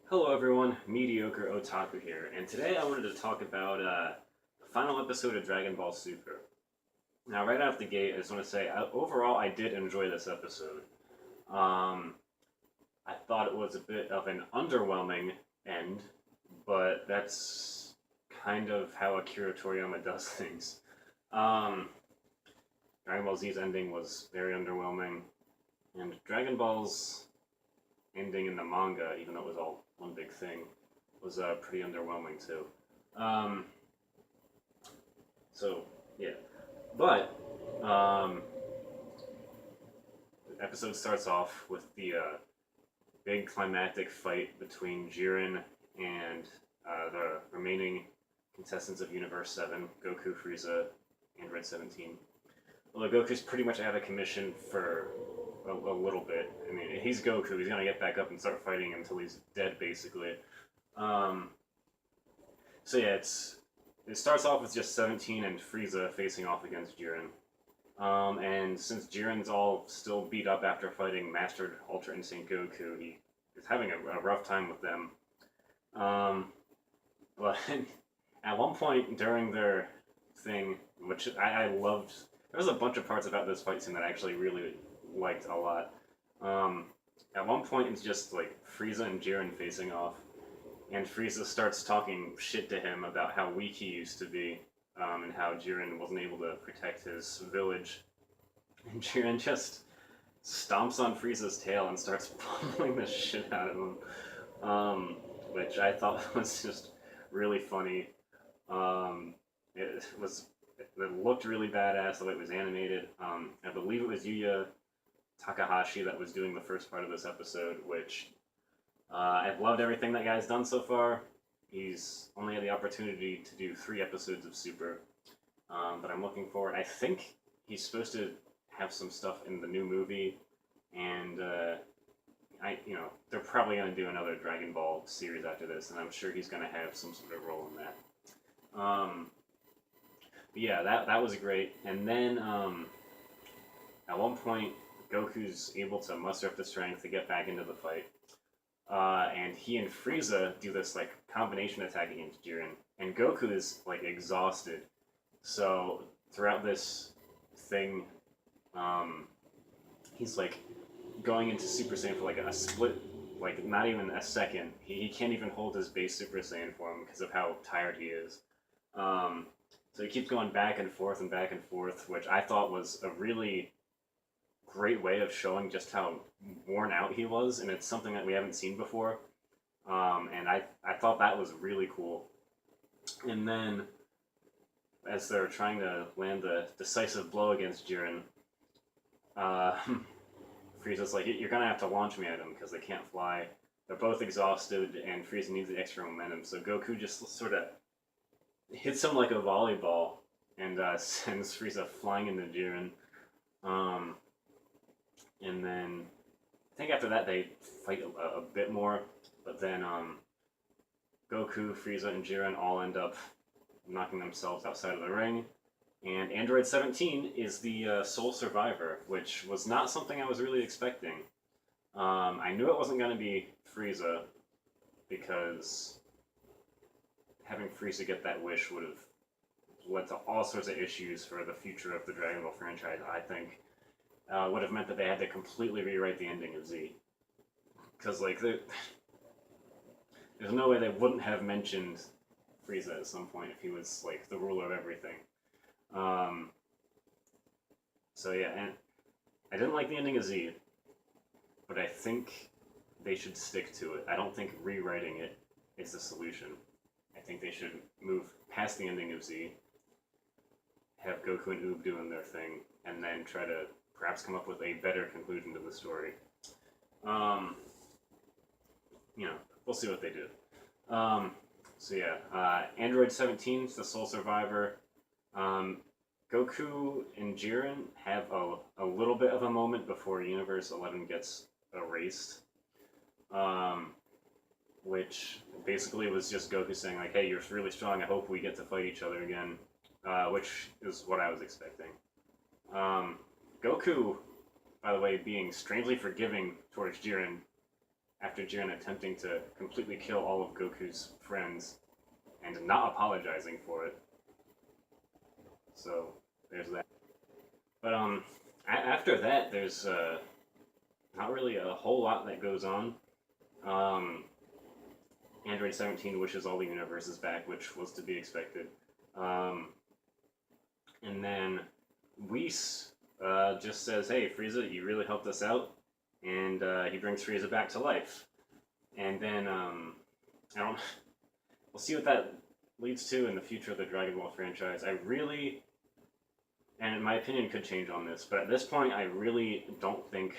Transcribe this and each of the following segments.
Hello everyone, Mediocre Otaku here, and today I wanted to talk about the final episode of Dragon Ball Super. Now, right out the gate, I just want to say, overall, I did enjoy this episode. Um, I thought it was a bit of an underwhelming end, but that's kind of how Akira Toriyama does things. Um, Dragon Ball Z's ending was very underwhelming, and Dragon Ball's ending in the manga, even though it was all one big thing, was pretty underwhelming too. Um, so yeah, but um, the episode starts off with the big climactic fight between Jiren and the remaining contestants of Universe 7, Goku, Frieza, and Red 17. Although Goku's pretty much out of commission for a little bit. I mean, he's Goku. He's gonna get back up and start fighting until he's dead, basically. Um, so yeah, it starts off with just 17 and Frieza facing off against Jiren. And since Jiren's all still beat up after fighting Mastered Ultra Instinct Goku, he is having a rough time with them. But at one point during their thing, which I loved, there was a bunch of parts about this fight scene that I actually really liked a lot. Um, at one point, it's just like Frieza and Jiren facing off, and Frieza starts talking shit to him about how weak he used to be, and how Jiren wasn't able to protect his village. And Jiren just stomps on Frieza's tail and starts pummeling the shit out of him, which I thought was just really funny. It was it looked really badass the way it was animated. I believe it was Yuya Takahashi that was doing the first part of this episode, which I've loved everything that guy's done so far. He's only had the opportunity to do 3 episodes of Super, but I'm looking forward. I think he's supposed to have some stuff in the new movie, and they're probably going to do another Dragon Ball series after this, and I'm sure he's going to have some sort of role in that. But yeah, that was great. And then at one point, Goku's able to muster up the strength to get back into the fight. And he and Frieza do this like combination attack against Jiren, and Goku is like exhausted. So throughout this thing, he's like going into Super Saiyan for like a split, like not even a second. He can't even hold his base Super Saiyan form because of how tired he is. So he keeps going back and forth, which I thought was a really great way of showing just how worn out he was, and it's something that we haven't seen before. And I thought that was really cool. And then, as they're trying to land the decisive blow against Jiren, uh, Frieza's like, "You're gonna have to launch me at him because they can't fly." They're both exhausted, and Frieza needs the extra momentum. So Goku just sort of hits him like a volleyball and sends Frieza flying into Jiren. And then I think after that they fight a bit more, but then Goku, Frieza, and Jiren all end up knocking themselves outside of the ring. And Android 17 is the sole survivor, which was not something I was really expecting. I knew it wasn't going to be Frieza because having Frieza get that wish would have led to all sorts of issues for the future of the Dragon Ball franchise, I think. Would have meant that they had to completely rewrite the ending of Z. Because, like, there's no way they wouldn't have mentioned Frieza at some point if he was, like, the ruler of everything. So, yeah, and I didn't like the ending of Z, but I think they should stick to it. I don't think rewriting it is the solution. I think they should move past the ending of Z, have Goku and Oob doing their thing, and then try to perhaps come up with a better conclusion to the story. We'll see what they do. So yeah, Android 17 is the sole survivor. Goku and Jiren have a little bit of a moment before Universe 11 gets erased. Which basically was just Goku saying like, "Hey, you're really strong. I hope we get to fight each other again," which is what I was expecting. Goku, by the way, being strangely forgiving towards Jiren after Jiren attempting to completely kill all of Goku's friends and not apologizing for it. So there's that. But after that, there's not really a whole lot that goes on. Um, Android 17 wishes all the universes back, which was to be expected. Um, and then Whis just says, "Hey, Frieza, you really helped us out," and he brings Frieza back to life. And then I don't. We'll see what that leads to in the future of the Dragon Ball franchise. I really, and my opinion could change on this, but at this point, I really don't think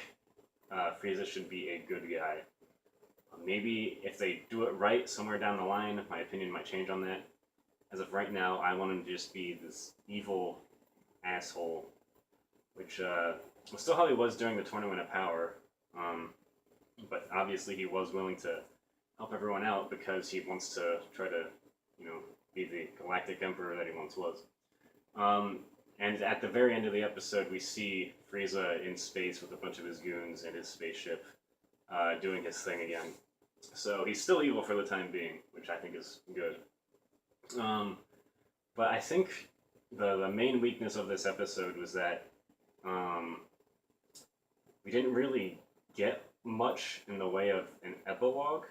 Frieza should be a good guy. Maybe if they do it right somewhere down the line, my opinion might change on that. As of right now, I want him to just be this evil asshole, which was still how he was during the Tournament of Power. But obviously, he was willing to help everyone out because he wants to try to, be the Galactic Emperor that he once was. And at the very end of the episode, we see Frieza in space with a bunch of his goons and his spaceship doing his thing again. So he's still evil for the time being, which I think is good. But I think the main weakness of this episode was that we didn't really get much in the way of an epilogue.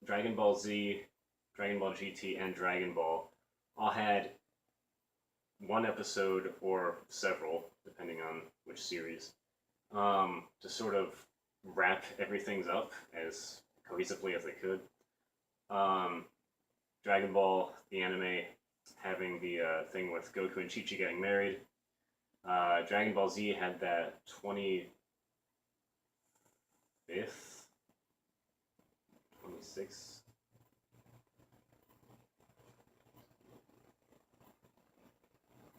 Dragon Ball Z, Dragon Ball GT, and Dragon Ball all had one episode or several, depending on which series, to sort of wrap everything up as cohesively as they could. Dragon Ball, the anime, having the thing with Goku and Chi-Chi getting married. Dragon Ball Z had that 25th, 26th.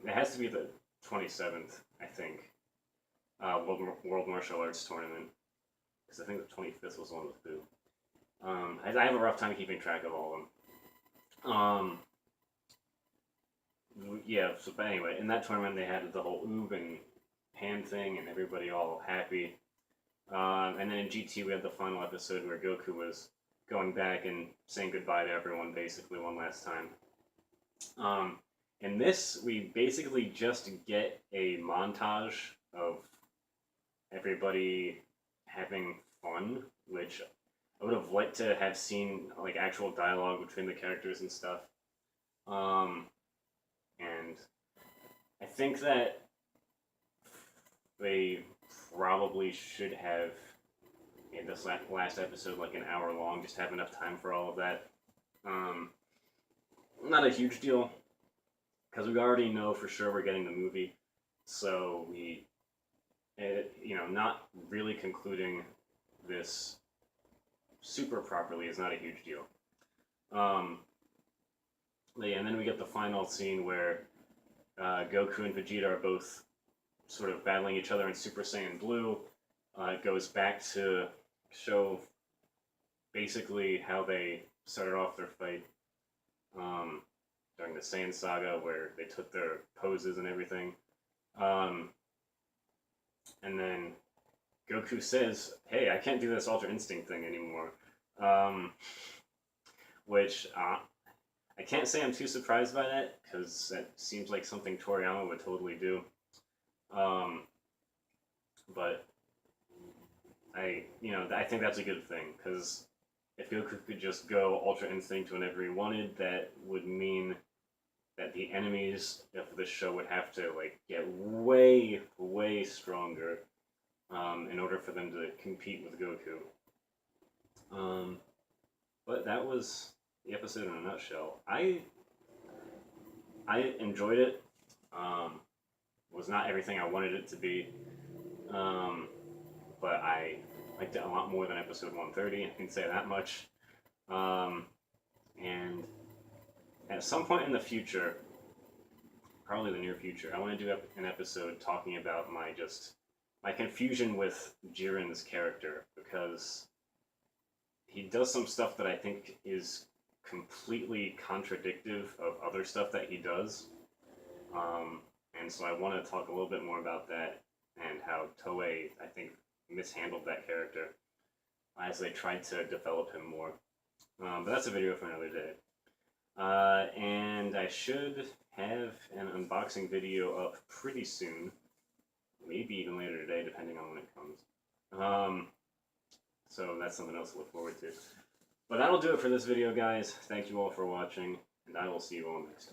It has to be the 27th, I think. World Martial Arts Tournament. Because I think the 25th was the one with Boo. I have a rough time keeping track of all of them. Yeah, so but anyway, in that tournament they had the whole Oob and Pan thing and everybody all happy. And then in GT we had the final episode where Goku was going back and saying goodbye to everyone basically one last time. In this, we basically just get a montage of everybody having fun, which I would have liked to have seen like actual dialogue between the characters and stuff. And I think that they probably should have in this last episode like an hour long, just have enough time for all of that. Not a huge deal because we already know for sure we're getting the movie, so not really concluding this super properly is not a huge deal. And then we get the final scene where Goku and Vegeta are both sort of battling each other in Super Saiyan Blue. It goes back to show basically how they started off their fight during the Saiyan Saga, where they took their poses and everything. And then Goku says, "Hey, I can't do this Ultra Instinct thing anymore," which I can't say I'm too surprised by that, because that seems like something Toriyama would totally do. But I think that's a good thing, because if Goku could just go Ultra Instinct whenever he wanted, that would mean that the enemies of this show would have to get way, way stronger in order for them to compete with Goku. But that was the episode in a nutshell. I enjoyed it. Was not everything I wanted it to be, but I liked it a lot more than episode 130. I can say that much. And at some point in the future, probably the near future, I want to do an episode talking about my confusion with Jiren's character, because he does some stuff that I think is completely contradictive of other stuff that he does. And so I want to talk a little bit more about that, and how Toei, I think, mishandled that character as they tried to develop him more. But that's a video for another day. And I should have an unboxing video up pretty soon. Maybe even later today, depending on when it comes. So that's something else to look forward to. But that'll do it for this video, guys. Thank you all for watching, and I will see you all next time.